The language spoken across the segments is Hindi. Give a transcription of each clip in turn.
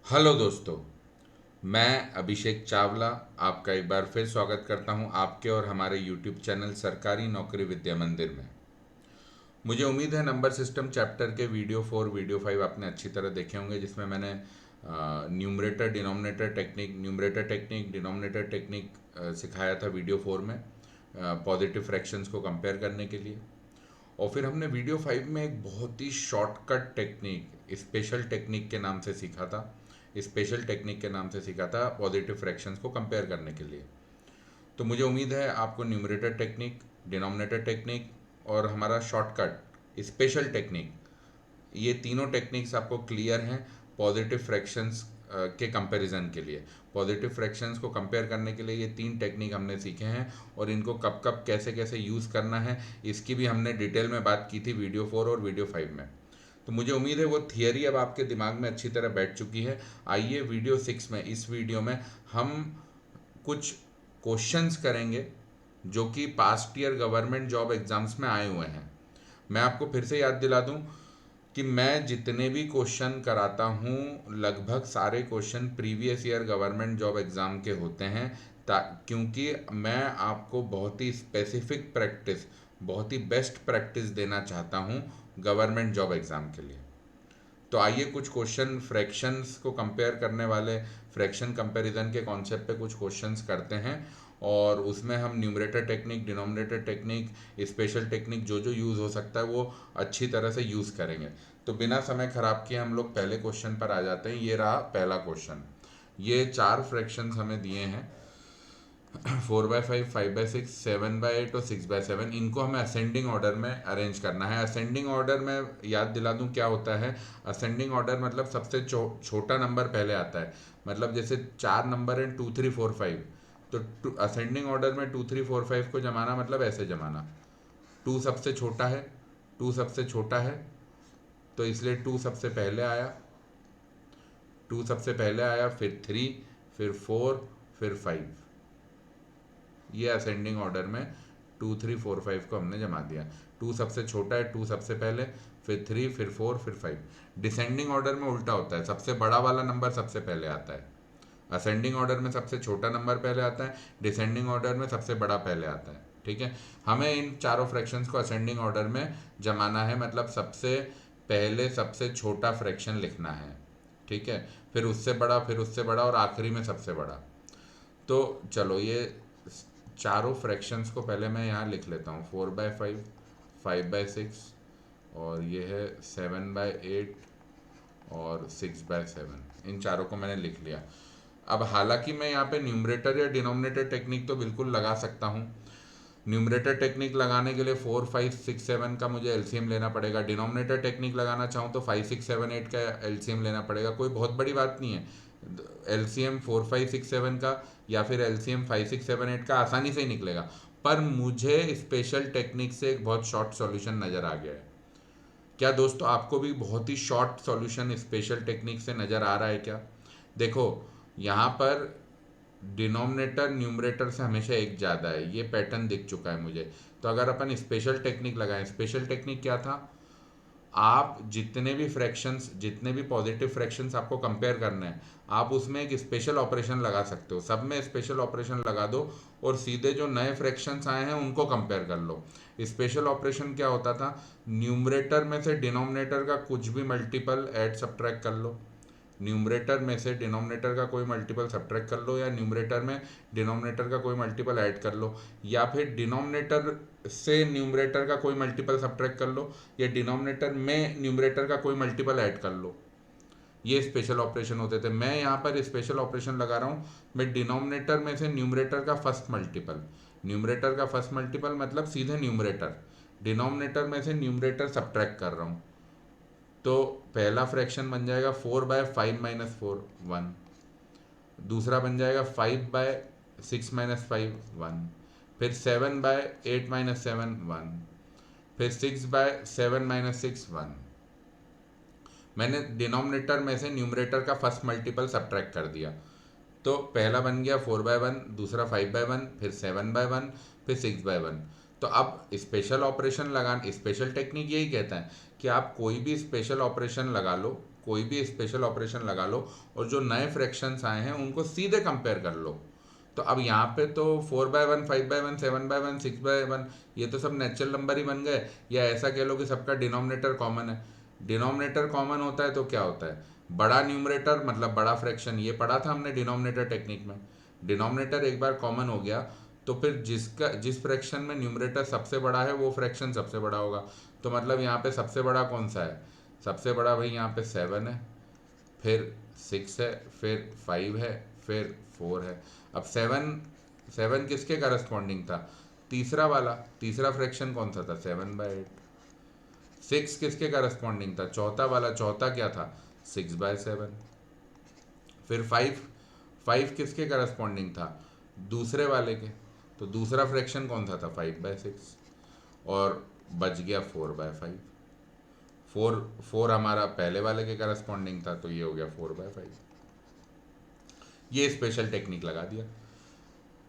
हेलो दोस्तों। मैं अभिषेक चावला आपका एक बार फिर स्वागत करता हूं आपके और हमारे यूट्यूब चैनल सरकारी नौकरी विद्या मंदिर में। मुझे उम्मीद है नंबर सिस्टम चैप्टर के वीडियो 4 वीडियो 5 आपने अच्छी तरह देखे होंगे, जिसमें मैंने न्यूमरेटर टेक्निक डिनोमिनेटर टेक्निक सिखाया था वीडियो 4 में, पॉजिटिव फ्रैक्शंस को कंपेयर करने के लिए। और फिर हमने वीडियो 5 में एक बहुत ही शॉर्टकट टेक्निक स्पेशल टेक्निक के नाम से सीखा था। स्पेशल टेक्निक के नाम से सीखा था पॉजिटिव फ्रैक्शंस को कंपेयर करने के लिए। तो मुझे उम्मीद है आपको न्यूमरेटर टेक्निक, डिनोमिनेटर टेक्निक और हमारा शॉर्टकट स्पेशल टेक्निक, ये तीनों टेक्निक्स आपको क्लियर हैं पॉजिटिव फ्रैक्शंस के कंपैरिजन के लिए। पॉजिटिव फ्रैक्शंस को कंपेयर करने के लिए ये तीन टेक्निक हमने सीखे हैं, और इनको कब कब कैसे कैसे यूज़ करना है इसकी भी हमने डिटेल में बात की थी वीडियो 4 और वीडियो 5 में। तो मुझे उम्मीद है वो थियरी अब आपके दिमाग में अच्छी तरह बैठ चुकी है। आइए वीडियो 6 में, इस वीडियो में हम कुछ क्वेश्चंस करेंगे जो कि past year government job exams में आए हुए हैं। मैं आपको फिर से याद दिला दूं कि मैं जितने भी क्वेश्चन कराता हूँ लगभग सारे question previous year government job exam के होते हैं, क्योंकि मैं आपको बहुत ही स्पेसिफिक प्रैक्टिस, बहुत ही बेस्ट प्रैक्टिस देना चाहता हूँ गवर्नमेंट जॉब एग्ज़ाम के लिए। तो आइए कुछ क्वेश्चन फ्रैक्शंस को कंपेयर करने वाले, फ्रैक्शन कंपैरिजन के कॉन्सेप्ट पे कुछ क्वेश्चंस करते हैं, और उसमें हम numerator technique, denominator technique, special technique जो जो यूज़ हो सकता है वो अच्छी तरह से यूज़ करेंगे। तो बिना समय खराब किए हम लोग पहले क्वेश्चन पर आ जाते हैं। ये रहा पहला क्वेश्चन। ये चार फ्रैक्शंस हमें दिए हैं 4/5, 5/6, 7/8 और 6/7। इनको हमें असेंडिंग ऑर्डर में अरेंज करना है। असेंडिंग ऑर्डर में याद दिला दूं क्या होता है। असेंडिंग ऑर्डर मतलब सबसे छोटा नंबर पहले आता है। मतलब जैसे चार नंबर हैं 2 3 4 5, तो असेंडिंग ऑर्डर में 2 3 4 5 को जमाना मतलब ऐसे जमाना। टू सबसे छोटा है, टू सबसे छोटा है, तो इसलिए टू सबसे पहले आया, टू सबसे पहले आया, फिर 3, फिर 4, फिर 5। ये असेंडिंग ऑर्डर में 2 3 4 5 को हमने जमा दिया। टू सबसे छोटा है, टू सबसे पहले, फिर 3, फिर 4, फिर 5। डिसेंडिंग ऑर्डर में उल्टा होता है, सबसे बड़ा वाला नंबर सबसे पहले आता है। असेंडिंग ऑर्डर में सबसे छोटा नंबर पहले आता है, डिसेंडिंग ऑर्डर में सबसे बड़ा पहले आता है। ठीक है, हमें इन चारों फ्रैक्शंस को असेंडिंग ऑर्डर में जमाना है, मतलब सबसे पहले सबसे छोटा फ्रैक्शन लिखना है। ठीक है, फिर उससे बड़ा, फिर उससे बड़ा, और आखिरी में सबसे बड़ा। तो चलो ये चारों फ्रैक्शंस को पहले मैं यहाँ लिख लेता हूँ। 4/5, 5/6, और ये है 7/8 और 6/7। इन चारों को मैंने लिख लिया। अब हालांकि मैं यहाँ पे न्यूमरेटर या डिनोमिनेटर टेक्निक तो बिल्कुल लगा सकता हूँ। न्यूमरेटर टेक्निक लगाने के लिए 4 5 6 7 का मुझे एलसीएम लेना पड़ेगा। डिनोमिनेटर टेक्निक लगाना चाहूँ तो 5 6 7 8 का एलसीएम लेना पड़ेगा। कोई बहुत बड़ी बात नहीं है। एलसीएम 4 5 6 7 का या फिर एलसीएम 5 6 7 8 का आसानी से ही निकलेगा। पर मुझे स्पेशल टेक्निक से एक बहुत शॉर्ट सॉल्यूशन नज़र आ गया है। क्या दोस्तों आपको भी बहुत ही शॉर्ट सॉल्यूशन स्पेशल टेक्निक से नज़र आ रहा है क्या? देखो, यहाँ पर डिनोमिनेटर न्यूमरेटर से हमेशा एक ज़्यादा है, ये पैटर्न दिख चुका है मुझे। तो अगर अपन स्पेशल टेक्निक लगाएं, स्पेशल टेक्निक क्या था, आप जितने भी फ्रैक्शंस, जितने भी पॉजिटिव फ्रैक्शंस आपको कंपेयर करने हैं, आप उसमें एक स्पेशल ऑपरेशन लगा सकते हो। सब में स्पेशल ऑपरेशन लगा दो और सीधे जो नए फ्रैक्शंस आए हैं उनको कंपेयर कर लो। स्पेशल ऑपरेशन क्या होता था, न्यूमरेटर में से डिनोमिनेटर का कुछ भी मल्टीपल ऐड सब्ट्रैक्ट कर लो, न्यूमरेटर में से डिनोमिनेटर का कोई मल्टीपल सब्ट्रैक्ट कर लो, या न्यूमरेटर में डिनोमिनेटर का कोई मल्टीपल ऐड कर लो, या फिर डिनोमिनेटर से न्यूमरेटर का कोई मल्टीपल सब्ट्रैक्ट कर लो, या डिनोमिनेटर में न्यूमरेटर का कोई मल्टीपल ऐड कर लो। ये स्पेशल ऑपरेशन होते थे। मैं यहाँ पर स्पेशल ऑपरेशन लगा रहा हूँ। मैं डिनोमिनेटर में से न्यूमरेटर का फर्स्ट मल्टीपल, न्यूमरेटर का फर्स्ट मल्टीपल मतलब सीधे न्यूमरेटर, डिनोमिनेटर में से न्यूमरेटर सब्ट्रैक्ट कर रहा हूँ। तो पहला फ्रैक्शन बन जाएगा 4/5 - 4 1, दूसरा बन जाएगा 5/6 - 5 1, फिर 7/8 - 7 1, फिर 6/7 - 6 1। मैंने डिनोमिनेटर में से न्यूमरेटर का फर्स्ट मल्टीपल सब्ट्रैक्ट कर दिया। तो पहला बन गया 4/1, दूसरा 5/1, फिर 7/1, फिर 6/1। तो अब स्पेशल ऑपरेशन लगा, स्पेशल टेक्निक यही कहता है कि आप कोई भी स्पेशल ऑपरेशन लगा लो, कोई भी स्पेशल ऑपरेशन लगा लो और जो नए फ्रैक्शंस आए हैं उनको सीधे कंपेयर कर लो। तो अब यहाँ पे तो 4/1, 5/1, 7/1, 6/1 ये तो सब नेचुरल नंबर ही बन गए, या ऐसा कह लो कि सबका डिनोमिनेटर कॉमन है। डिनोमिनेटर कॉमन होता है तो क्या होता है, बड़ा न्यूमरेटर मतलब बड़ा फ्रैक्शन, ये पढ़ा था हमने डिनोमिनेटर टेक्निक में। डिनोमिनेटर एक बार कॉमन हो गया तो फिर जिस फ्रैक्शन में न्यूमरेटर सबसे बड़ा है वो फ्रैक्शन सबसे बड़ा होगा। तो मतलब यहाँ पे सबसे बड़ा कौन सा है, सबसे बड़ा भाई यहाँ पे 7 है, फिर 6 है, फिर 5 है, फिर 4 है। अब 7 किसके करस्पॉन्डिंग था, तीसरा वाला, तीसरा फ्रैक्शन कौन सा था, 7/8। 6 किसके करस्पॉन्डिंग था, चौथा वाला, चौथा क्या था, 6/7। फिर 5 किसके करस्पॉन्डिंग था, दूसरे वाले के, तो दूसरा फ्रैक्शन कौन सा था, 5/6। और बच गया 4/5। 4 हमारा पहले वाले के करस्पॉन्डिंग था, तो ये हो गया 4/5। ये स्पेशल टेक्निक लगा दिया,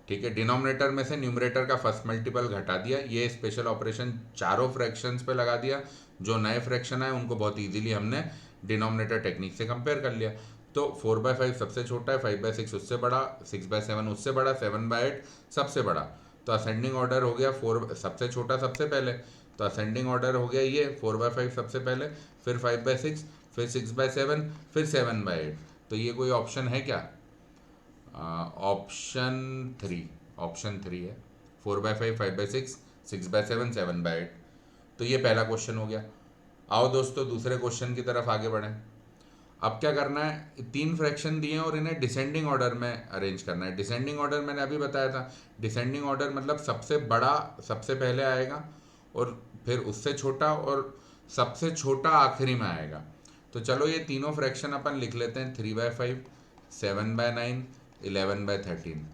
ठीक है। डिनोमिनेटर में से न्यूमरेटर का फर्स्ट मल्टीपल घटा दिया, ये स्पेशल ऑपरेशन चारों फ्रैक्शंस पे लगा दिया। जो नए फ्रैक्शन आए उनको बहुत इजीली हमने डिनोमिनेटर टेक्निक से कंपेयर कर लिया। तो 4/5 सबसे छोटा है, 5/6 उससे बड़ा, 6/7 उससे बड़ा, 7/8 सबसे बड़ा। तो असेंडिंग ऑर्डर हो गया 4 सबसे छोटा सबसे पहले, तो असेंडिंग ऑर्डर हो गया ये 4/5 सबसे पहले, फिर 5/6, फिर 6/7, फिर 7/8। तो ये कोई ऑप्शन है क्या, ऑप्शन थ्री है, 4/5, 5/6, 6/7, 7/8। तो ये पहला क्वेश्चन हो गया। आओ दोस्तों दूसरे क्वेश्चन की तरफ आगे बढ़ें। अब क्या करना है, 3 फ्रैक्शन दिए हैं और इन्हें डिसेंडिंग ऑर्डर में अरेंज करना है। डिसेंडिंग ऑर्डर मैंने अभी बताया था, डिसेंडिंग ऑर्डर मतलब सबसे बड़ा सबसे पहले आएगा और फिर उससे छोटा और सबसे छोटा आखिरी में आएगा। तो चलो ये तीनों फ्रैक्शन अपन लिख लेते हैं, 3/5, 7/9, 11/13।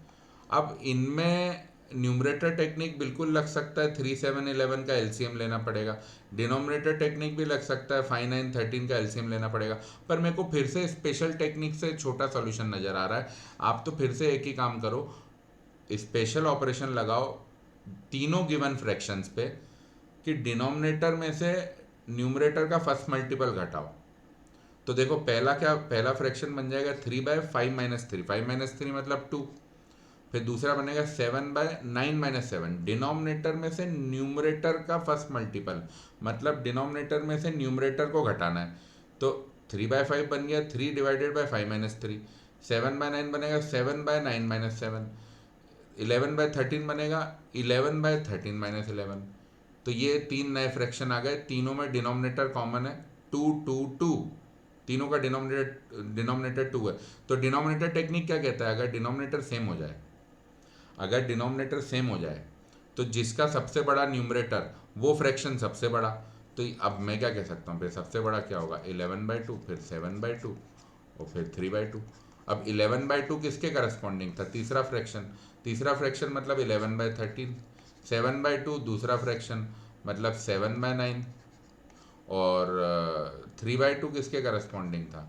अब इनमें न्यूमरेटर टेक्निक बिल्कुल लग सकता है, 3, 7, 11 का एलसीएम लेना पड़ेगा। डिनोमिनेटर टेक्निक भी लग सकता है, 5, 9, 13 का एलसीएम लेना पड़ेगा। पर मेरे को फिर से स्पेशल टेक्निक से छोटा सॉल्यूशन नज़र आ रहा है। आप तो फिर से एक ही काम करो, स्पेशल ऑपरेशन लगाओ तीनों गिवन फ्रैक्शंस पे कि डिनोमिनेटर में से न्यूमरेटर का फर्स्ट मल्टीपल घटाओ। तो देखो पहला क्या, पहला फ्रैक्शन बन जाएगा 3/5-3, 5-3 मतलब 2। फिर दूसरा बनेगा 7/9-7, डिनोमिनेटर में से न्यूमरेटर का फर्स्ट मल्टीपल, मतलब डिनोमिनेटर में से न्यूमरेटर को घटाना है। तो 3/5 बन गया 3/5-3, 7/9 बनेगा 7/9-7, 11/13 बनेगा 11/13-11। तो ये 3 नए फ्रैक्शन आ गए, तीनों में डिनोमिनेटर कॉमन है, 2 2 2, तीनों का डिनोमिनेटर 2 है। तो डिनोमिनेटर टेक्निक क्या कहता है, अगर डिनोमिनेटर सेम हो जाए, अगर डिनोमिनेटर सेम हो जाए तो जिसका सबसे बड़ा न्यूमरेटर वो फ्रैक्शन सबसे बड़ा। तो अब मैं क्या कह सकता हूँ, फिर सबसे बड़ा क्या होगा, 11/2, फिर 7/2 और फिर 3/2। अब 11/2 किसके करस्पॉन्डिंग था, तीसरा फ्रैक्शन, तीसरा फ्रैक्शन मतलब 11/13, 7/2 दूसरा फ्रैक्शन मतलब 7/9 और 3/2 किसके करस्पॉन्डिंग था,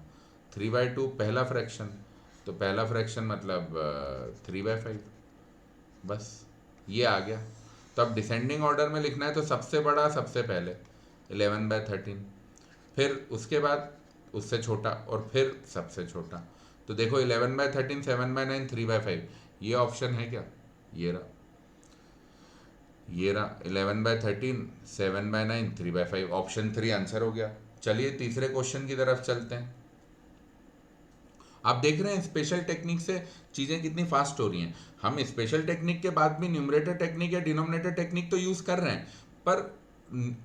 3/2 पहला फ्रैक्शन, तो पहला फ्रैक्शन मतलब 3/5। बस ये आ गया। तो अब डिसेंडिंग ऑर्डर में लिखना है तो सबसे बड़ा सबसे पहले 11/13, फिर उसके बाद उससे छोटा और फिर सबसे छोटा। तो देखो 11/13, 7/9, 3/5, ये ऑप्शन है क्या, ये रहा, ये रहा 11/13, 7/9, 3/5, ऑप्शन 3 आंसर हो गया। चलिए तीसरे क्वेश्चन की तरफ चलते हैं। आप देख रहे हैं स्पेशल टेक्निक से चीज़ें कितनी फास्ट हो रही हैं। हम स्पेशल टेक्निक के बाद भी न्यूमरेटर टेक्निक या डिनोमिनेटर टेक्निक तो यूज़ कर रहे हैं, पर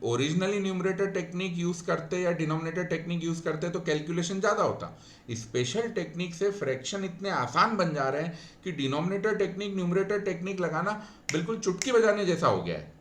ओरिजिनली न्यूमरेटर टेक्निक यूज़ करते या डिनोमिनेटर टेक्निक यूज़ करते तो कैलकुलेशन ज़्यादा होता। स्पेशल टेक्निक से फ्रैक्शन इतने आसान बन जा रहे हैं कि डिनोमिनेटर टेक्निक न्यूमरेटर टेक्निक लगाना बिल्कुल चुटकी बजाने जैसा हो गया है।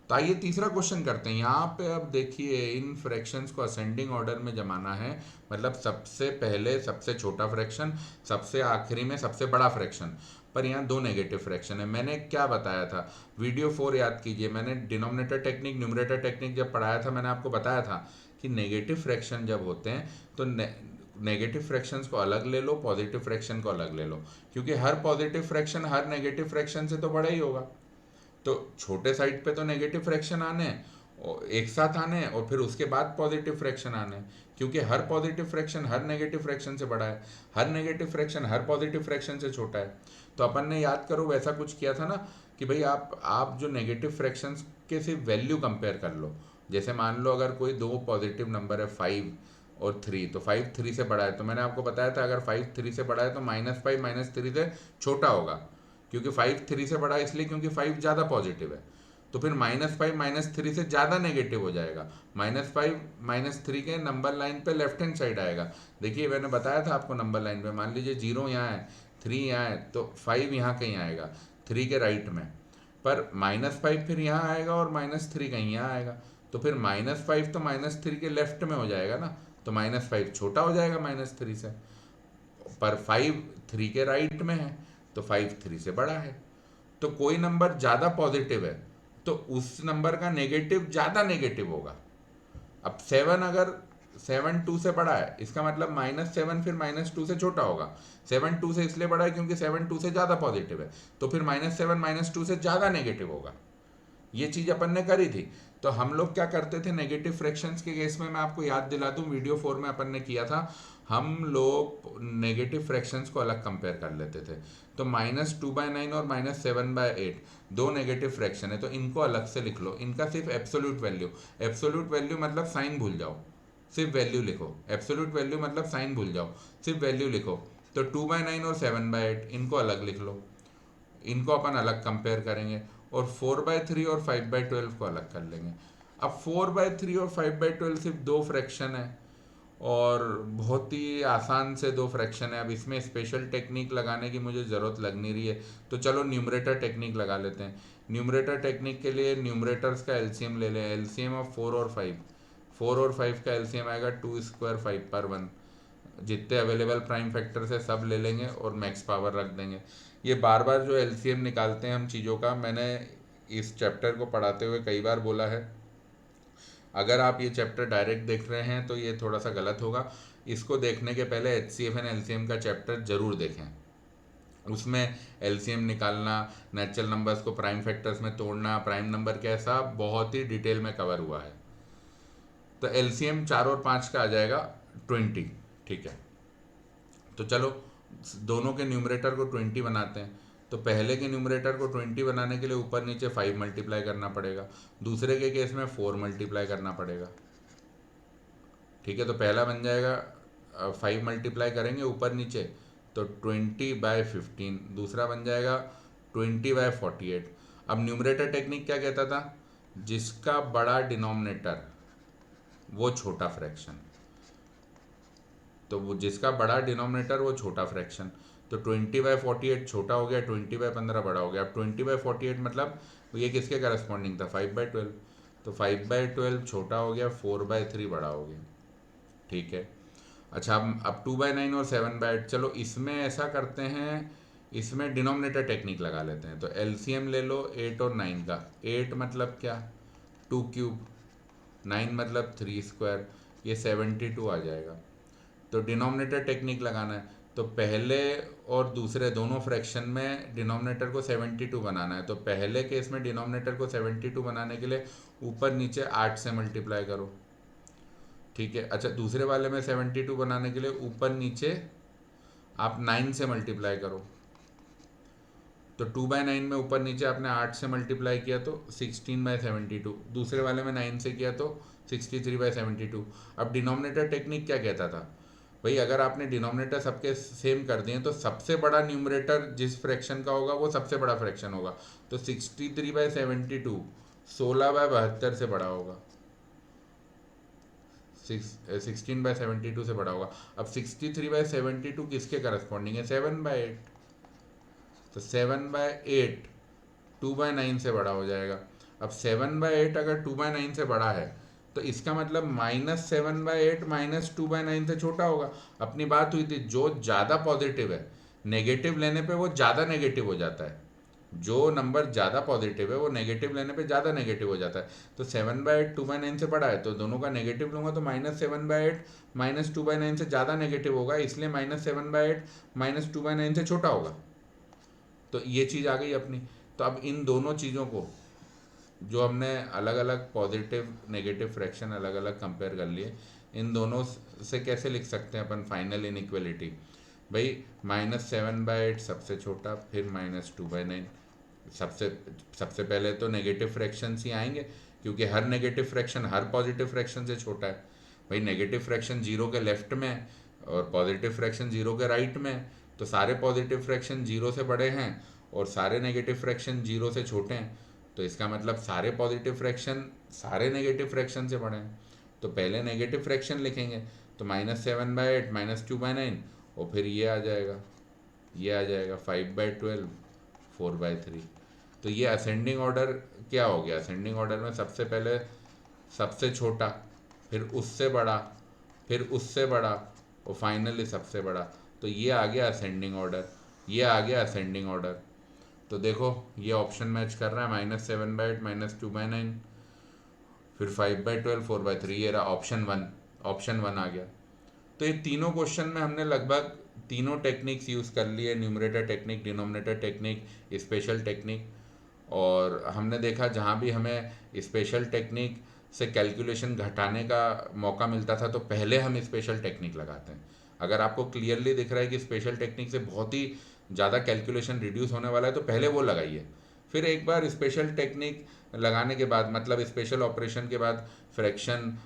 तो आइए तीसरा क्वेश्चन करते हैं। यहाँ पे अब देखिए इन फ्रैक्शंस को असेंडिंग ऑर्डर में जमाना है, मतलब सबसे पहले सबसे छोटा फ्रैक्शन, सबसे आखिरी में सबसे बड़ा फ्रैक्शन। पर यहाँ 2 नेगेटिव फ्रैक्शन है। मैंने क्या बताया था, वीडियो 4 याद कीजिए, मैंने डिनोमिनेटर टेक्निक न्यूमरेटर टेक्निक जब पढ़ाया था मैंने आपको बताया था कि नेगेटिव फ्रैक्शन जब होते हैं तो नेगेटिव फ्रैक्शंस को अलग ले लो, पॉजिटिव फ्रैक्शन को अलग ले लो, क्योंकि हर पॉजिटिव फ्रैक्शन हर नेगेटिव फ्रैक्शन से तो बड़ा ही होगा। तो छोटे साइड पे तो नेगेटिव फ्रैक्शन आने हैं एक साथ आने हैं और फिर उसके बाद पॉजिटिव फ्रैक्शन आने हैं, क्योंकि हर पॉजिटिव फ्रैक्शन हर नेगेटिव फ्रैक्शन से बड़ा है, हर नेगेटिव फ्रैक्शन हर पॉजिटिव फ्रैक्शन से छोटा है। तो अपन ने याद करो वैसा कुछ किया था ना कि भाई आप जो नेगेटिव फ्रैक्शंस के सिर्फ वैल्यू कंपेयर कर लो। जैसे मान लो अगर कोई दो पॉजिटिव नंबर है 5 और 3, तो 5 3 से बड़ा है, तो मैंने आपको बताया था अगर 5 3 से बड़ा है तो -5 -3 से छोटा होगा, क्योंकि 5 3 से बड़ा है इसलिए क्योंकि 5 ज़्यादा पॉजिटिव है। तो फिर -5 -3 से ज़्यादा नेगेटिव हो जाएगा। -5 -3 के नंबर लाइन पे लेफ्ट हैंड साइड आएगा। देखिए मैंने बताया था आपको नंबर लाइन पे, मान लीजिए 0 यहाँ है, 3 यहाँ है, तो 5 यहाँ कहीं आएगा 3 के राइट में, पर -5 फिर यहाँ आएगा और -3 कहीं यहाँ आएगा। तो फिर -5 तो -3 के लेफ्ट में हो जाएगा ना, तो -5 छोटा हो जाएगा -3 से, पर 5 3 के राइट में है, तो 5 3 से बड़ा है। तो कोई नंबर ज़्यादा पॉजिटिव है तो उस नंबर का नेगेटिव ज़्यादा नेगेटिव होगा। अब 7 अगर 7 2 से बड़ा है, इसका मतलब -7 फिर -2 से छोटा होगा। 7 2 से इसलिए बड़ा है क्योंकि 7 2 से ज़्यादा पॉजिटिव है, तो फिर -7 -2 से ज़्यादा नेगेटिव होगा। ये चीज़ अपन ने करी थी। तो हम लोग क्या करते थे नेगेटिव फ्रैक्शंस के केस में, मैं आपको याद दिला दूं, वीडियो 4 में अपन ने किया था, हम लोग नेगेटिव फ्रैक्शंस को अलग कंपेयर कर लेते थे। तो -2/9 और -7/8 दो नेगेटिव फ्रैक्शन है, तो इनको अलग से लिख लो, इनका सिर्फ एब्सोल्यूट वैल्यू मतलब साइन भूल जाओ, सिर्फ वैल्यू लिखो। एब्सोल्यूट वैल्यू मतलब साइन भूल जाओ, सिर्फ वैल्यू लिखो। तो 2/9 और 7/8 इनको अलग लिख लो, इनको अपन अलग कंपेयर करेंगे, और 4/3 और 5/12 को अलग कर लेंगे। अब 4/3 और 5/12 सिर्फ दो फ्रैक्शन है, और बहुत ही आसान से दो फ्रैक्शन है। अब इसमें स्पेशल टेक्निक लगाने की मुझे ज़रूरत लग नहीं रही है, तो चलो न्यूमरेटर टेक्निक लगा लेते हैं। न्यूमरेटर टेक्निक के लिए न्यूमरेटर्स का एलसीएम ले लें, एलसीएम ऑफ 4 और 5। 4 और 5 का एलसीएम आएगा 2² 5/1। जितने अवेलेबल प्राइम फैक्टर्स है सब ले लेंगे और मैक्स पावर रख देंगे। ये बार बार जो एलसीएम निकालते हैं हम चीज़ों का, मैंने इस चैप्टर को पढ़ाते हुए कई बार बोला है। अगर आप ये चैप्टर डायरेक्ट देख रहे हैं तो ये थोड़ा सा गलत होगा। इसको देखने के पहले एचसीएफ एंड एलसीएम का चैप्टर जरूर देखें। उसमें एलसीएम निकालना, नेचुरल नंबर्स को प्राइम फैक्टर्स में तोड़ना, प्राइम नंबर कैसा, बहुत ही डिटेल में कवर हुआ है। तो एलसीएम 4 और 5 का आ जाएगा 20। ठीक है, तो चलो दोनों के न्यूमरेटर को 20 बनाते हैं। तो पहले के न्यूमरेटर को 20 बनाने के लिए ऊपर नीचे 5 मल्टीप्लाई करना पड़ेगा, दूसरे के केस में 4 मल्टीप्लाई करना पड़ेगा। ठीक है, तो पहला बन जाएगा 5 मल्टीप्लाई करेंगे ऊपर नीचे तो 20/15, दूसरा बन जाएगा 20/48। अब न्यूमरेटर टेक्निक क्या कहता था, जिसका बड़ा डिनोमिनेटर वो छोटा फ्रैक्शन, तो वो जिसका बड़ा डिनोमिनेटर वो छोटा फ्रैक्शन। तो 20/48 छोटा हो गया, 20/15 बड़ा हो गया। अब 20/48 मतलब ये किसके करस्पॉन्डिंग था, 5/12, तो 5/12 छोटा हो गया, 4/3 बड़ा हो गया। ठीक है, अच्छा अब 2/9 और 7/8, चलो इसमें ऐसा करते हैं, इसमें डिनोमिनेटर टेक्निक लगा लेते हैं। तो एलसीएम ले लो 8 और 9 का। 8 मतलब क्या, 2³ 9 मतलब 3², ये 72 आ जाएगा। तो डिनोमिनेटर टेक्निक लगाना है, तो पहले और दूसरे दोनों फ्रैक्शन में डिनोमिनेटर को 72 बनाना है। तो पहले केस में डिनोमिनेटर को 72 बनाने के लिए ऊपर नीचे 8 से मल्टीप्लाई करो। ठीक है, अच्छा दूसरे वाले में 72 बनाने के लिए ऊपर नीचे आप 9 से मल्टीप्लाई करो। तो 2/9 में ऊपर नीचे आपने 8 से मल्टीप्लाई किया तो 16/72, दूसरे वाले में 9 से किया तो 63/72। अब डिनोमिनेटर टेक्निक क्या कहता था, भाई अगर आपने डिनोमिनेटर सबके सेम कर दिए तो सबसे बड़ा न्यूमरेटर जिस फ्रैक्शन का होगा वो सबसे बड़ा फ्रैक्शन होगा। तो 63/72 16/72 से बड़ा होगा, 16/72 से बड़ा होगा। अब 63/72 किसके करस्पॉन्डिंग है, 7/8, तो 7/8 2/9 से बड़ा हो जाएगा। अब 7/8 अगर 2/9 से बड़ा है तो इसका मतलब -7/8 -2/9 से छोटा होगा। अपनी बात हुई थी, जो ज़्यादा पॉजिटिव है नेगेटिव लेने पे वो ज़्यादा नेगेटिव हो जाता है, जो नंबर ज़्यादा पॉजिटिव है वो नेगेटिव लेने पे ज़्यादा नेगेटिव हो जाता है। तो 7/8 2/9 से बड़ा है तो दोनों का नेगेटिव लूँगा तो -7/8 -2/9 से ज़्यादा नेगेटिव होगा, इसलिए -7/8 -2/9 से छोटा होगा। तो ये चीज़ आ गई अपनी। तो अब इन दोनों चीज़ों को जो हमने अलग अलग पॉजिटिव नेगेटिव फ्रैक्शन अलग अलग कंपेयर कर लिए, इन दोनों से कैसे लिख सकते हैं अपन फाइनल इनइक्वलिटी? भाई -7/8 सबसे छोटा, फिर -2/9। सबसे सबसे पहले तो नेगेटिव फ्रैक्शंस ही आएंगे, क्योंकि हर नेगेटिव फ्रैक्शन हर पॉजिटिव फ्रैक्शन से छोटा है। भाई नेगेटिव फ्रैक्शन जीरो के लेफ्ट में है और पॉजिटिव फ्रैक्शन जीरो के राइट में है, तो सारे पॉजिटिव फ्रैक्शन जीरो से बड़े हैं और सारे नेगेटिव फ्रैक्शन जीरो से छोटे हैं। तो इसका मतलब सारे पॉजिटिव फ्रैक्शन सारे नेगेटिव फ्रैक्शन से बड़े हैं। तो पहले नेगेटिव फ्रैक्शन लिखेंगे, तो -7/8 -2/9, और फिर ये आ जाएगा 5/12 4/3। तो ये असेंडिंग ऑर्डर क्या हो गया? असेंडिंग ऑर्डर में सबसे पहले सबसे छोटा, फिर उससे बड़ा, फिर उससे बड़ा, और फाइनली सबसे बड़ा। तो ये आ गया असेंडिंग ऑर्डर, ये आ गया असेंडिंग ऑर्डर। तो देखो ये ऑप्शन मैच कर रहा है, -7/8 -2/9, फिर 5/12 4/3, ये रहा ऑप्शन वन। ऑप्शन वन आ गया। तो ये तीनों क्वेश्चन में हमने लगभग तीनों टेक्निक्स यूज़ कर लिए, numerator technique, denominator technique, special technique. और हमने देखा जहाँ भी हमें स्पेशल टेक्निक से कैलकुलेशन घटाने का मौका मिलता था तो पहले हम स्पेशल टेक्निक लगाते हैं। अगर आपको क्लियरली दिख रहा है कि स्पेशल टेक्निक से बहुत ही ज़्यादा कैलकुलेशन रिड्यूस होने वाला है तो पहले वो लगाइए। फिर एक बार स्पेशल टेक्निक लगाने के बाद, मतलब स्पेशल ऑपरेशन के बाद फ्रैक्शन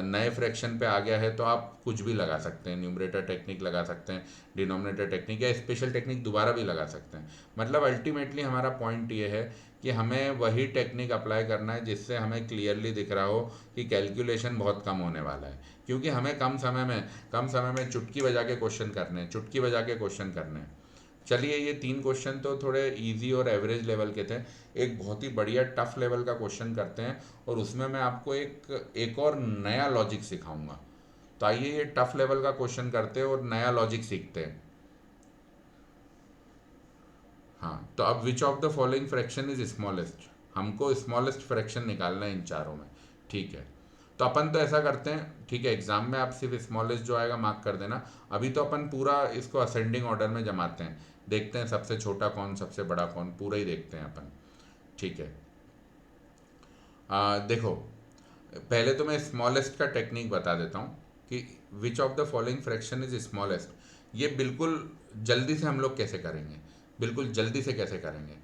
नए फ्रैक्शन पे आ गया है तो आप कुछ भी लगा सकते हैं, न्यूमरेटर टेक्निक लगा सकते हैं, डिनोमिनेटर टेक्निक या स्पेशल टेक्निक दोबारा भी लगा सकते हैं। मतलब अल्टीमेटली हमारा पॉइंट ये है कि हमें वही टेक्निक अप्लाई करना है जिससे हमें क्लियरली दिख रहा हो कि कैलकुलेशन बहुत कम होने वाला है, क्योंकि हमें कम समय में चुटकी बजा के क्वेश्चन करने हैं, चुटकी बजा के क्वेश्चन करने हैं। चलिए ये तीन क्वेश्चन तो थोड़े इजी और एवरेज लेवल के थे। एक बहुत ही बढ़िया टफ लेवल का क्वेश्चन करते हैं और उसमें मैं आपको एक और नया लॉजिक सिखाऊंगा। तो आइए ये टफ लेवल का क्वेश्चन करते हैं और नया लॉजिक सीखते हैं। हाँ, तो अब which of the following fraction is smallest? हमको स्मॉलेस्ट फ्रैक्शन निकालना है इन चारों में। ठीक है, तो अपन तो ऐसा करते हैं, ठीक है, एग्जाम में आप सिर्फ स्मॉलेस्ट जो आएगा मार्क कर देना। अभी तो अपन पूरा इसको असेंडिंग ऑर्डर में जमाते हैं, देखते हैं सबसे छोटा कौन सबसे बड़ा कौन, पूरा ही देखते हैं अपन। ठीक है, देखो पहले तो मैं स्मॉलेस्ट का टेक्निक बता देता हूँ कि which of the following fraction is smallest. ये बिल्कुल जल्दी से हम लोग कैसे करेंगे, बिल्कुल जल्दी से कैसे करेंगे,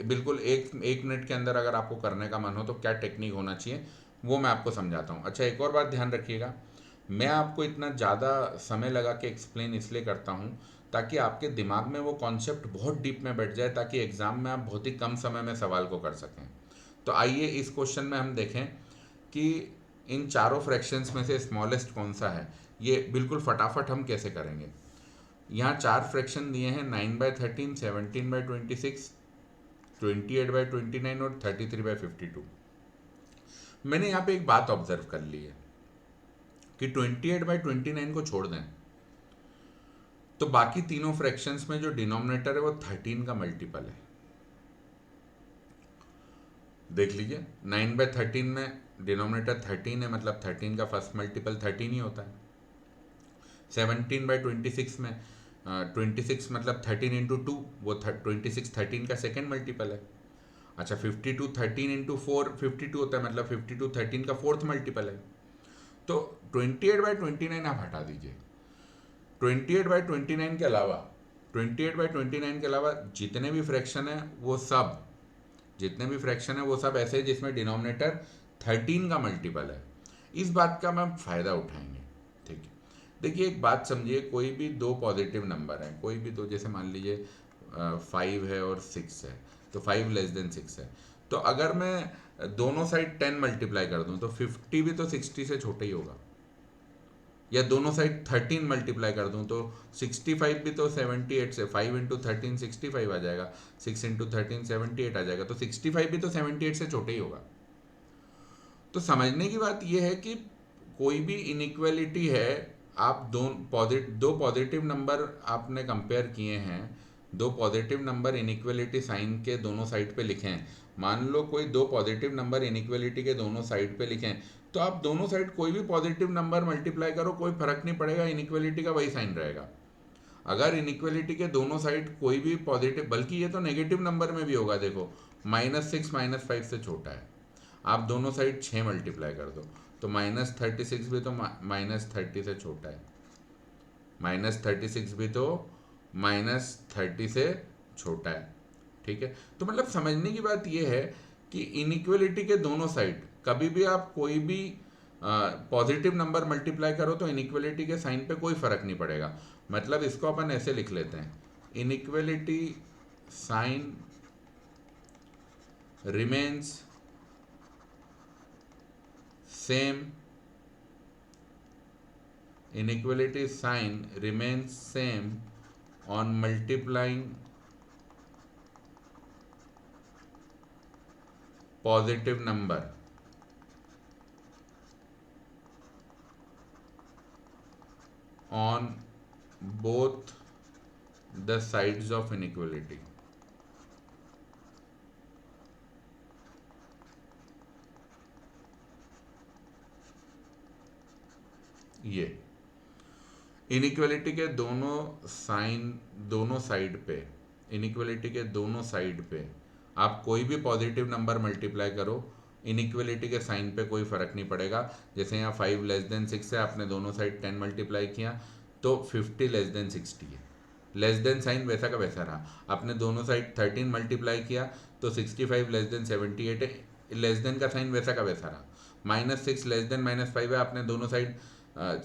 बिल्कुल एक मिनट के अंदर अगर आपको करने का मन हो तो क्या टेक्निक होना चाहिए वो मैं आपको समझाता हूँ। अच्छा, एक और बात ध्यान रखिएगा, मैं आपको इतना ज़्यादा समय लगा के एक्सप्लेन इसलिए करता हूँ ताकि आपके दिमाग में वो कॉन्सेप्ट बहुत डीप में बैठ जाए, ताकि एग्ज़ाम में आप बहुत ही कम समय में सवाल को कर सकें। तो आइए इस क्वेश्चन में हम देखें कि इन चारों फ्रैक्शंस में से स्मॉलेस्ट कौन सा है। ये बिल्कुल फटाफट हम कैसे करेंगे। यहाँ चार फ्रैक्शन दिए हैं, 9/13, 17/26, 28/29 और 33/52। मैंने यहाँ पे एक बात ऑब्जर्व कर ली है कि 28/29 को छोड़ दें तो बाकी तीनों फ्रैक्शंस में जो डिनोमिनेटर है वो 13 का मल्टीपल है। देख लीजिए, 9/13 में डिनोमिनेटर 13 है, मतलब 13 का फर्स्ट मल्टीपल 13 ही होता है। 17/26 में 26 मतलब 13 × 2, वो 26 13 का सेकेंड मल्टीपल है। अच्छा, 52 13 × 4 52 होता है, मतलब 52 13 का फोर्थ मल्टीपल है। तो 28/29 आप हटा दीजिए। 28/29 के अलावा 28/29 के अलावा जितने भी फ्रैक्शन है वो सब, जितने भी फ्रैक्शन है वो सब ऐसे हैं जिसमें डिनोमिनेटर 13 का मल्टीपल है। इस बात का हम फायदा उठाएंगे। ठीक है, देखिए एक बात समझिए, कोई भी दो पॉजिटिव नंबर है, कोई भी दो, जैसे मान लीजिए 5 है और 6 है, तो 5 < 6 है। तो अगर मैं दोनों साइड 10 मल्टीप्लाई कर दूं तो 50 भी तो 60 से छोटा ही होगा, या दोनों साइड 13 मल्टीप्लाई कर दूं तो 65 भी तो 78 से, 5 × 13 65 आ जाएगा, 6 × 13 78 आ जाएगा, तो 65 भी तो 78 से छोटे ही होगा। तो समझने की बात यह है कि कोई भी इनइक्वालिटी है, आप दो पॉजिटिव नंबर आपने कंपेयर किए हैं, दो पॉजिटिव नंबर इनइक्वालिटी साइन के दोनों साइड पे लिखे हैं। मान लो कोई दो पॉजिटिव नंबर इनइक्वालिटी के दोनों साइड पे लिखें, तो आप दोनों साइड कोई भी पॉजिटिव नंबर मल्टीप्लाई करो, कोई फर्क नहीं पड़ेगा, इनइक्वालिटी का वही साइन रहेगा। अगर इनइक्वालिटी के दोनों साइड कोई भी पॉजिटिव, बल्कि ये तो नेगेटिव नंबर में भी होगा, देखो -6 -5 से छोटा है। आप दोनों साइड 6 मल्टीप्लाई कर दो, तो -36 भी तो -30 से छोटा है, -36 भी तो -30 से छोटा है। ठीक है, तो मतलब समझने की बात यह है कि इनइक्वलिटी के दोनों साइड कभी भी आप कोई भी पॉजिटिव नंबर मल्टीप्लाई करो तो इनइक्वलिटी के साइन पे कोई फर्क नहीं पड़ेगा। मतलब इसको अपन ऐसे लिख लेते हैं, inequality sign remains same, inequality sign remains same on multiplying positive number on both the sides of inequality। ये इनइक्वलिटी के दोनों साइन, दोनों साइड पे, इनइक्वलिटी के दोनों साइड पे आप कोई भी पॉजिटिव नंबर मल्टीप्लाई करो, इनइक्वलिटी के साइन पे कोई फर्क नहीं पड़ेगा। जैसे यहाँ 5 <6 है, आपने दोनों साइड 10 मल्टीप्लाई किया तो 50 <60 है, लेस देन साइन वैसा का वैसा रहा। आपने दोनों साइड 13 मल्टीप्लाई किया तो 65 <78 है, लेस देन का साइन वैसा का वैसा रहा। -6 -5 है, आपने दोनों साइड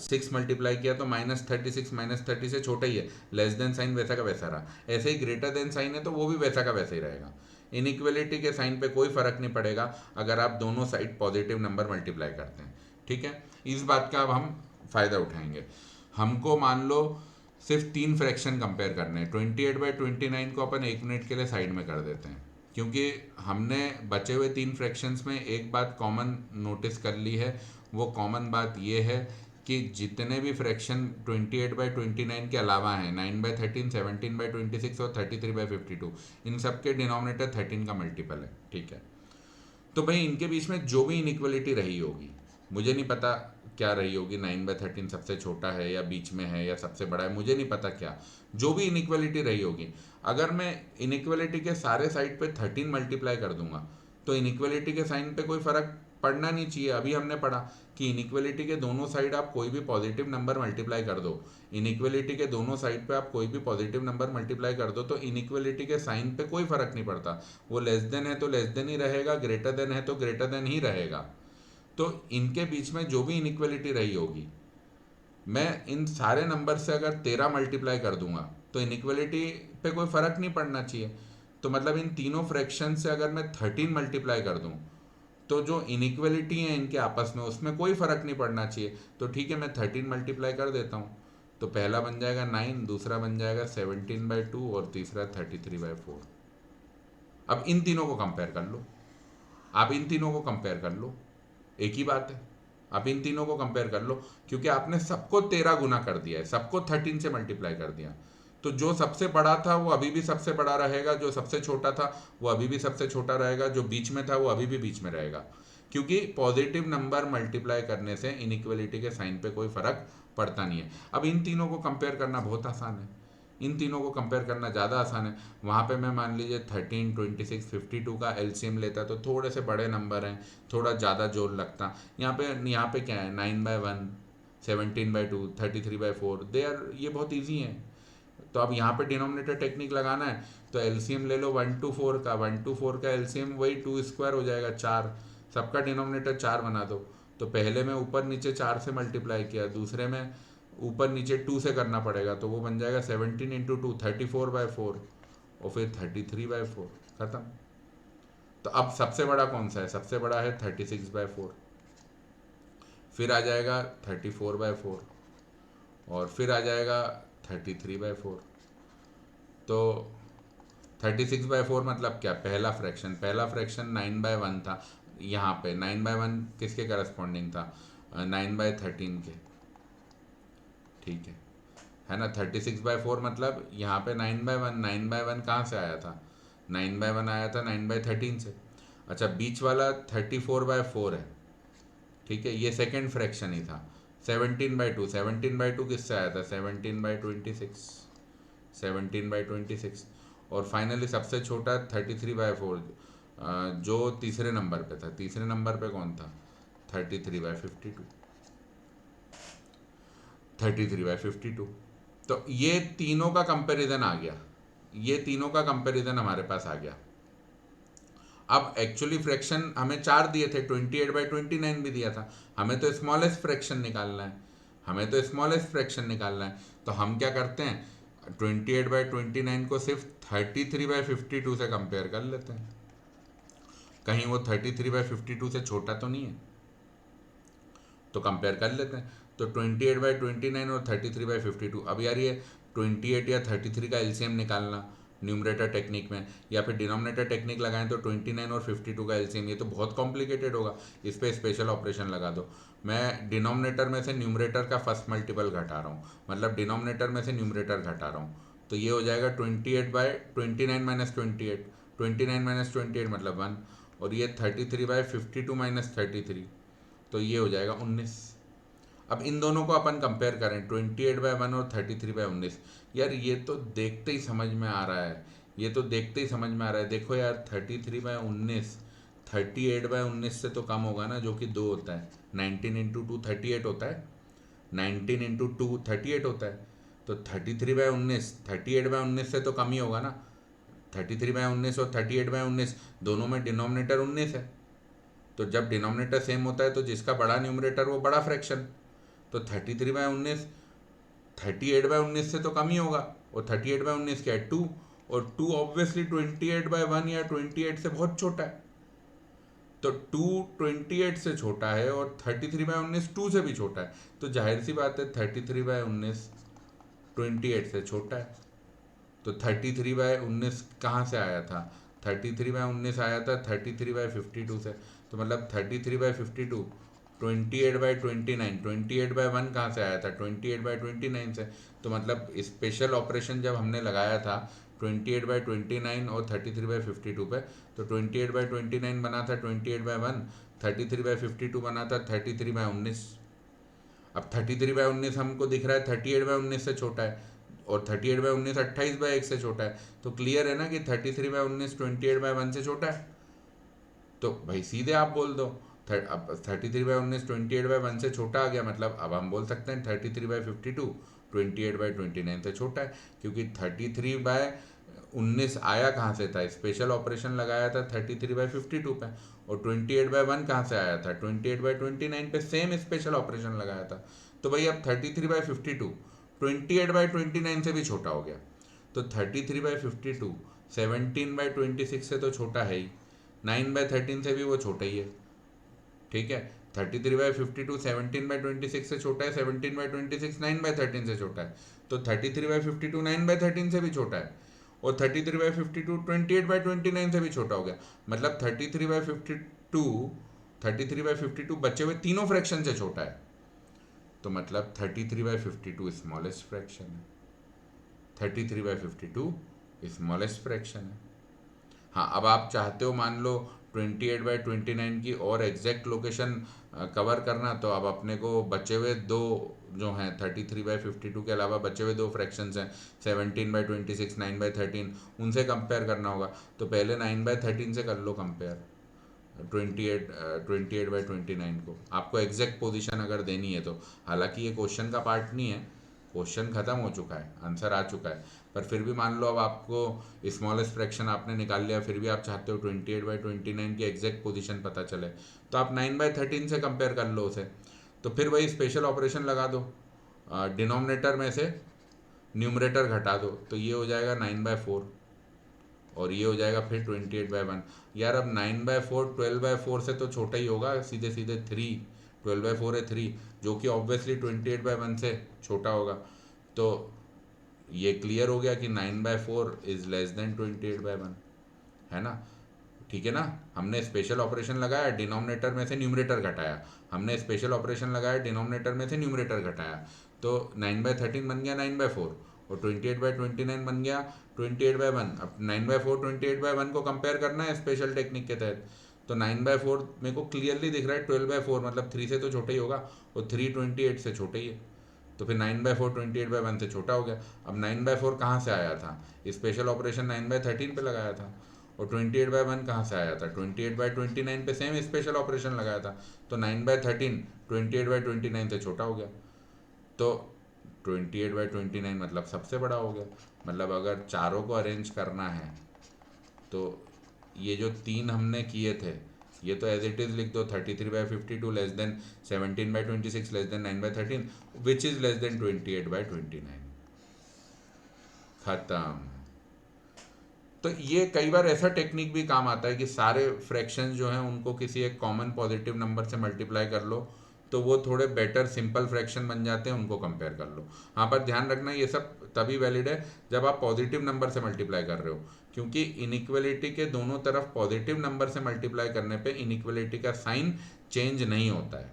6 मल्टीप्लाई किया तो -36 -30 से छोटा ही है, लेस देन साइन वैसा का वैसा रहा। ऐसे ही ग्रेटर देन साइन है तो वो भी वैसा का वैसा ही रहेगा। इनइक्वलिटी के साइन पे कोई फर्क नहीं पड़ेगा अगर आप दोनों साइड पॉजिटिव नंबर मल्टीप्लाई करते हैं। ठीक है, इस बात का अब हम फायदा उठाएंगे। हमको मान लो सिर्फ 3 फ्रैक्शन कंपेयर करने हैं, 28/29 को अपन 1 मिनट के लिए साइड में कर देते हैं, क्योंकि हमने बचे हुए 3 फ्रैक्शंस में एक बात कॉमन नोटिस कर ली है। वो कॉमन बात ये है कि जितने भी फ्रैक्शन 28/29 के अलावा हैं, 9/13, 17/26 और 33/52, इन सब के डिनोमिनेटर 13 का मल्टीपल है। ठीक है, तो भाई इनके बीच में जो भी इनइक्वलिटी रही होगी, मुझे नहीं पता क्या रही होगी, 9/13 सबसे छोटा है या बीच में है या सबसे बड़ा है, मुझे नहीं पता क्या, जो भी इनइक्वलिटी रही होगी, अगर मैं इनइक्वलिटी के सारे साइड पे 13 मल्टीप्लाई कर दूंगा तो इनइक्वलिटी के साइन पे कोई फर्क पड़ना नहीं चाहिए। अभी हमने पढ़ा कि इनइक्वलिटी के दोनों साइड आप कोई भी पॉजिटिव नंबर मल्टीप्लाई कर दो, इनइक्वलिटी के दोनों साइड पे आप कोई भी पॉजिटिव नंबर मल्टीप्लाई कर दो तो इनइक्वलिटी के साइन पे कोई फर्क नहीं पड़ता। वो लेस देन है तो लेस देन ही रहेगा, ग्रेटर देन है तो ग्रेटर देन ही रहेगा। तो इनके बीच में जो भी इनइक्वलिटी रही होगी, मैं इन सारे नंबर से अगर 13 मल्टीप्लाई कर दूंगा तो इनइक्वलिटी पे कोई फर्क नहीं पड़ना चाहिए। तो मतलब इन तीनों फ्रैक्शन से अगर मैं 13 मल्टीप्लाई कर दूं तो जो इनइक्वलिटी है इनके आपस में, उसमें कोई फर्क नहीं पड़ना चाहिए। तो ठीक है, मैं 13 मल्टीप्लाई कर देता हूँ, तो पहला बन जाएगा 9, दूसरा बन जाएगा 17/2 और तीसरा 33/4। अब इन तीनों को कंपेयर कर लो, आप इन तीनों को कंपेयर कर लो, एक ही बात है। आप इन तीनों को कंपेयर कर लो, क्योंकि आपने सबको 13 गुना कर दिया है, सबको 13 से मल्टीप्लाई कर दिया, तो जो सबसे बड़ा था वो अभी भी सबसे बड़ा रहेगा, जो सबसे छोटा था वो अभी भी सबसे छोटा रहेगा, जो बीच में था वो अभी भी बीच में रहेगा। क्योंकि पॉजिटिव नंबर मल्टीप्लाई करने से इनइक्वलिटी के साइन पे कोई फर्क पड़ता नहीं है। अब इन तीनों को कंपेयर करना बहुत आसान है, इन तीनों को कंपेयर करना ज़्यादा आसान है। वहाँ पे मैं मान लीजिए 13, 26, 52 का एलसीएम लेता तो थोड़े से बड़े नंबर हैं, थोड़ा ज़्यादा जोर लगता। यहाँ पे क्या है, 9/1, 17/2, 33/4, दे आर, ये बहुत ईजी है। तो अब यहाँ पे डिनोमिनेटर टेक्निक लगाना है तो एलसीएम ले लो 1 to 4 का, 1 to 4 का एलसीएम वही 2² हो जाएगा, 4, सबका डिनोमिनेटर 4 बना दो। तो पहले में ऊपर नीचे 4 से मल्टीप्लाई किया, दूसरे में ऊपर नीचे 2 से करना पड़ेगा, तो वो बन जाएगा 17 × 2, 34/4 और फिर 33/4, खत्म। तो अब सबसे बड़ा कौन सा है, सबसे बड़ा है 36/4, फिर आ जाएगा 34/4 और फिर आ जाएगा 33/4। तो 36/4 मतलब क्या, पहला फ्रैक्शन, पहला फ्रैक्शन 9/1 था, यहाँ पे 9/1 किसके करस्पॉन्डिंग था, 9/13 के। ठीक है ना। 36/4 मतलब यहाँ पे 9/1, 9/1 कहाँ से आया था, 9/1 आया था 9/13 से। अच्छा, बीच वाला 34/4 है। ठीक है, ये सेकेंड फ्रैक्शन ही था। 17/2, 17/2 किससे आया था, 17/26, 17/26। और फाइनली सबसे छोटा 33/4, जो तीसरे नंबर पे था, तीसरे नंबर पे कौन था, 33/52, 33/52। तो ये तीनों का कंपैरिजन आ गया, ये तीनों का कंपैरिजन हमारे पास आ गया। अब एक्चुअली फ्रैक्शन हमें 4 दिए थे, 28/29 भी दिया था, हमें तो स्मॉलेस्ट फ्रैक्शन निकालना है, हमें तो स्मॉलेस्ट फ्रैक्शन निकालना है। तो हम क्या करते हैं, 28/29 को सिर्फ 33/52 से कंपेयर कर लेते हैं, कहीं वो 33/52 से छोटा तो नहीं है, तो कंपेयर कर लेते हैं। तो 28/29 और 33/52, अब यार ये 28 या 33 का एलसीएम निकालना न्यूमरेटर टेक्निक में, या फिर डिनोमिनेटर टेक्निक लगाएं तो 29 और 52 का एलसीएम, ये तो बहुत कॉम्प्लिकेटेड होगा, इस पर स्पेशल ऑपरेशन लगा दो। मैं डिनोमिनेटर में से न्यूमरेटर का फर्स्ट मल्टीपल घटा रहा हूँ, मतलब डिनोमिनेटर में से न्यूमरेटर घटा रहा हूँ, तो ये हो जाएगा 28/29 माइनस 28, 29 माइनस 28 मतलब 1, और ये 33/52 माइनस 33, तो ये हो जाएगा 19। अब इन दोनों को अपन कंपेयर करें, 28/1 और 33/19, यार ये तो देखते ही समझ में आ रहा है, ये तो देखते ही समझ में आ रहा है। देखो यार 33/19 38/19 से तो कम होगा ना, जो कि 2 होता है, 19 × 2 38 होता है, 19 × 2 38 होता है, तो 33/19 38/19 से तो कम ही होगा ना। 33/19 और 38/19 दोनों में डिनोमिनेटर 19 है, तो जब डिनोमिनेटर सेम होता है तो जिसका बड़ा न्यूमरेटर वो बड़ा फ्रैक्शन, तो 33/19 38/19 से तो कम ही होगा, और 38/19 क्या है, 2, और 2 ऑब्वियसली 28/1 या 28 से बहुत छोटा है, तो 2 28 से छोटा है और 33/19 2 से भी छोटा है, तो जाहिर सी बात है 33/19 28 से छोटा है। तो 33/19 कहाँ से आया था, 33/19 आया था 33/52 से, तो मतलब 33/52 28/29, 28/1 कहाँ से आया था, 28/29 से, तो मतलब स्पेशल ऑपरेशन जब हमने लगाया था 28/29 और 33/52 पे, तो 28/29 बना था 28/1, 33/52 बना था 33/19। अब 33/19 हमको दिख रहा है 38/19 से छोटा है, और 38/19 28/1 से छोटा है, तो क्लियर है ना कि 33/19 28/1 से छोटा है। तो भाई सीधे आप बोल दो, अब 33/19 28/1 से छोटा आ गया, मतलब अब हम बोल सकते हैं 33/52 28/29 से छोटा है, क्योंकि 33/19 आया कहाँ से था, स्पेशल ऑपरेशन लगाया था 33/52 पे, और 28/1 कहाँ से आया था, 28/29 पे सेम स्पेशल ऑपरेशन लगाया था। तो भाई अब 33/52 28/29 से भी छोटा हो गया, तो 33/52 17/26 से तो छोटा है ही, 9/13 से भी वो छोटा ही है, ठीक है। 33/52 17/26 से छोटा है, 17/26 9/13 से छोटा है, तो 33/52 9/13 से भी छोटा है, और 33/52 28/29 से भी छोटा हो गया, मतलब 33/52 बचे हुए तीनों फ्रैक्शन से छोटा है, तो मतलब 33/52 स्मॉलेस्ट फ्रैक्शन है, 33/52 स्मॉलेस्ट फ्रैक्शन है। हाँ, अब आप चाहते हो मान लो 28/29 की और एग्जैक्ट लोकेशन कवर करना, तो अब अपने को बचे हुए दो जो हैं 33/52 के अलावा बचे हुए दो फ्रैक्शंस हैं 17/26 9/13, उनसे कंपेयर करना होगा। तो पहले 9/13 से कर लो कंपेयर, 28/29 को, आपको एग्जैक्ट पोजीशन अगर देनी है तो। हालांकि ये क्वेश्चन का पार्ट नहीं है, क्वेश्चन खत्म हो चुका है, आंसर आ चुका है, पर फिर भी मान लो अब आपको स्मॉलेस्ट फ्रैक्शन आपने निकाल लिया, फिर भी आप चाहते हो 28/29 की एग्जैक्ट पोजीशन पता चले, तो आप 9/13 से कंपेयर कर लो उसे। तो फिर वही स्पेशल ऑपरेशन लगा दो, डिनोमिनेटर में से न्यूमरेटर घटा दो, तो ये हो जाएगा 9/4, और ये हो जाएगा फिर 28/1। यार अब 9/4 12/4 से तो छोटा ही होगा, सीधे सीधे 3, 12/4 है 3, जो कि ऑब्वियसली 28/1 से छोटा होगा। तो ये क्लियर हो गया कि 9/4 इज लेस देन 28/1, है ना, ठीक है ना। हमने स्पेशल ऑपरेशन लगाया, डिनोमिनेटर में से न्यूमरेटर घटाया, हमने स्पेशल ऑपरेशन लगाया, डिनोमिनेटर में से न्यूमरेटर घटाया, तो 9/13 बन गया 9/4, और 28/29 बन गया 28/1। अब 9/4 28/1 को कंपेयर करना है स्पेशल टेक्निक के तहत, तो 9/4 मेरे को क्लियरली दिख रहा है 12/4, मतलब 3 से तो छोटा ही होगा, और 3 28 से छोटा ही है, तो फिर 9/4 28/1 से छोटा हो गया। अब 9/4 कहाँ से आया था, स्पेशल ऑपरेशन 9/13 पे लगाया था, और 28/1 कहाँ से आया था? 28/29 पे सेम स्पेशल ऑपरेशन लगाया था, तो 9/13 28/29 से छोटा हो गया, तो 28/29 मतलब सबसे बड़ा हो गया। मतलब अगर चारों को अरेंज करना है तो ये जो तीन हमने किए थे ये तो एज इट इज लिख दो, 33/52 less than 17/26 less than 9/13 which is less than 28/29, खत्म। तो ये कई बार ऐसा टेक्निक भी काम आता है कि सारे फ्रैक्शंस जो हैं उनको किसी एक कॉमन पॉजिटिव नंबर से मल्टीप्लाई कर लो, तो वो थोड़े बेटर सिंपल फ्रैक्शन बन जाते हैं, उनको कंपेयर कर लो। हाँ, पर ध्यान रखना ये सब तभी वैलिड है जब आप पॉजिटिव नंबर से मल्टीप्लाई कर रहे हो, क्योंकि इनइक्वलिटी के दोनों तरफ पॉजिटिव नंबर से मल्टीप्लाई करने पे इनइक्वलिटी का साइन चेंज नहीं होता है,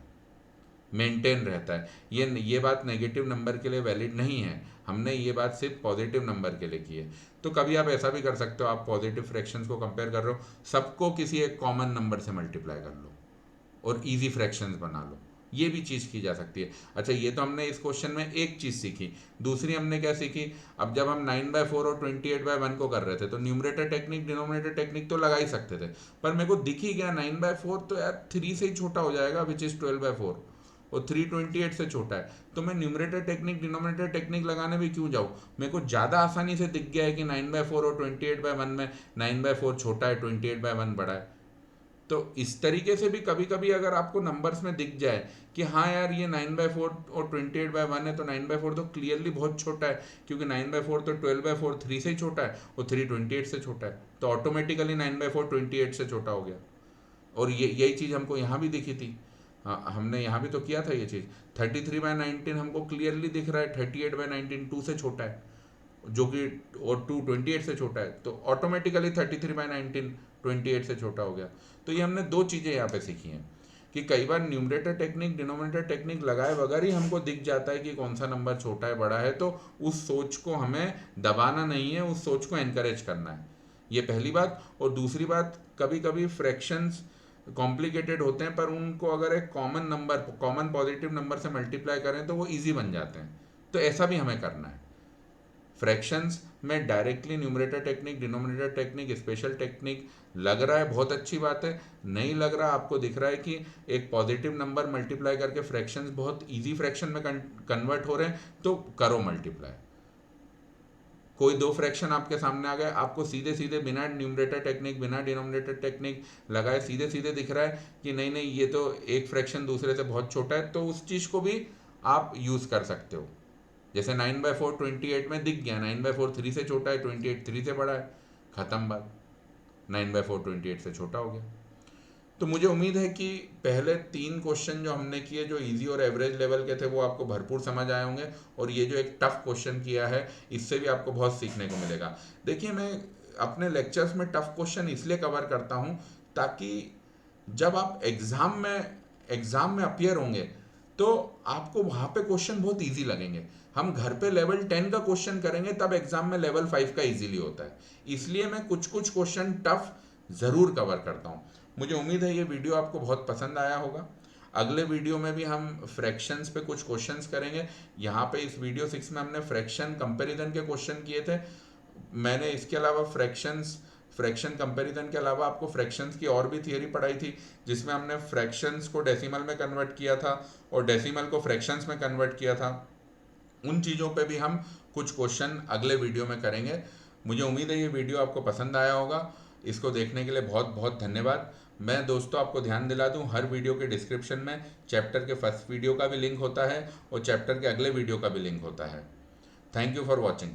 मेंटेन रहता है। ये बात नेगेटिव नंबर के लिए वैलिड नहीं है, हमने ये बात सिर्फ पॉजिटिव नंबर के लिए की है। तो कभी आप ऐसा भी कर सकते हो, आप पॉजिटिव फ्रैक्शंस को कंपेयर कर रहे हो, सबको किसी एक कॉमन नंबर से मल्टीप्लाई कर लो और इजी फ्रैक्शंस बना लो, ये भी चीज़ की जा सकती है। अच्छा, ये तो हमने इस क्वेश्चन में एक चीज़ सीखी। दूसरी हमने क्या सीखी, अब जब हम 9/4 और 28/1 को कर रहे थे तो न्यूमरेटर टेक्निक डिनोमिनेटर टेक्निक तो लगा ही सकते थे, पर मेरे को दिख ही गया 9/4 तो यार 3 से ही छोटा हो जाएगा, विच इज़ 12/4, और 3 28 से छोटा है, तो मैं न्यूमरेटर टेक्निक डिनोमिनेटर टेक्निक लगाने भी क्यों जाऊँ। मेरे को ज़्यादा आसानी से दिख गया है कि 9/4 और 28/1 में 9/4 छोटा है, 28/1 बड़ा है। तो इस तरीके से भी कभी कभी अगर आपको नंबर्स में दिख जाए कि हाँ यार ये 9/4 और 28/1 है, तो 9/4 तो क्लियरली बहुत छोटा है, क्योंकि 9/4 तो 12/4 3 से ही छोटा है और 3 28 से छोटा है, तो ऑटोमेटिकली 9/4 28 से छोटा हो गया। और ये यही चीज़ हमको यहाँ भी दिखी थी। हाँ, हमने यहाँ भी तो किया था ये चीज़। 33/19 हमको क्लियरली दिख रहा है 38/19 2 से छोटा है, जो कि और 2 28 से छोटा है, तो ऑटोमेटिकली 33/19 28 से छोटा हो गया। तो ये हमने दो चीज़ें यहाँ पे सीखी हैं कि कई बार न्यूमरेटर टेक्निक डिनोमिनेटर टेक्निक लगाए बगैर ही हमको दिख जाता है कि कौन सा नंबर छोटा है बड़ा है, तो उस सोच को हमें दबाना नहीं है, उस सोच को एनकरेज करना है, ये पहली बात। और दूसरी बात, कभी कभी फ्रैक्शंस कॉम्प्लिकेटेड होते हैं, पर उनको अगर एक कॉमन पॉजिटिव नंबर से मल्टीप्लाई करें तो वो ईजी बन जाते हैं, तो ऐसा भी हमें करना है। फ्रैक्शंस में directly numerator technique denominator technique special technique लग रहा है, बहुत अच्छी बात है। नहीं लग रहा, आपको दिख रहा है कि एक पॉजिटिव नंबर मल्टीप्लाई करके फ्रैक्शंस बहुत इजी फ्रैक्शन में कन्वर्ट हो रहे हैं, तो करो मल्टीप्लाई। कोई दो फ्रैक्शन आपके सामने आ गए, आपको सीधे सीधे बिना न्यूमरेटर टेक्निक बिना डिनोमिनेटर टेक्निक लगाए सीधे सीधे दिख रहा है कि नहीं नहीं ये तो एक फ्रैक्शन दूसरे से बहुत छोटा है, तो उस चीज़ को भी आप यूज़ कर सकते हो। जैसे 9/4 28 में दिख गया, 9/4 3 से छोटा है, 28 3 से बड़ा है, खत्म बात, 9/4 28 से छोटा हो गया। तो मुझे उम्मीद है कि पहले 3 क्वेश्चन जो हमने किए जो इजी और एवरेज लेवल के थे वो आपको भरपूर समझ आए होंगे, और ये जो एक टफ क्वेश्चन किया है इससे भी आपको बहुत सीखने को मिलेगा। देखिए, मैं अपने लेक्चर्स में टफ क्वेश्चन इसलिए कवर करता हूँ ताकि जब आप एग्ज़ाम में अपीयर होंगे तो आपको वहाँ पे क्वेश्चन बहुत इजी लगेंगे। हम घर पे लेवल 10 का क्वेश्चन करेंगे तब एग्जाम में लेवल 5 का इजीली होता है, इसलिए मैं कुछ कुछ क्वेश्चन टफ ज़रूर कवर करता हूँ। मुझे उम्मीद है ये वीडियो आपको बहुत पसंद आया होगा। अगले वीडियो में भी हम फ्रैक्शंस पे कुछ क्वेश्चंस करेंगे। यहाँ पे इस वीडियो 6 में हमने फ्रैक्शन कंपैरिजन के क्वेश्चन किए थे। मैंने इसके अलावा फ्रैक्शन कंपैरिजन के अलावा आपको फ्रैक्शंस की और भी थियरी पढ़ाई थी, जिसमें हमने फ्रैक्शंस को डेसिमल में कन्वर्ट किया था और डेसिमल को फ्रैक्शंस में कन्वर्ट किया था। उन चीज़ों पे भी हम कुछ क्वेश्चन अगले वीडियो में करेंगे। मुझे उम्मीद है ये वीडियो आपको पसंद आया होगा। इसको देखने के लिए बहुत बहुत धन्यवाद। मैं दोस्तों आपको ध्यान दिला दूं, हर वीडियो के डिस्क्रिप्शन में चैप्टर के फर्स्ट वीडियो का भी लिंक होता है और चैप्टर के अगले वीडियो का भी लिंक होता है। Thank you for watching.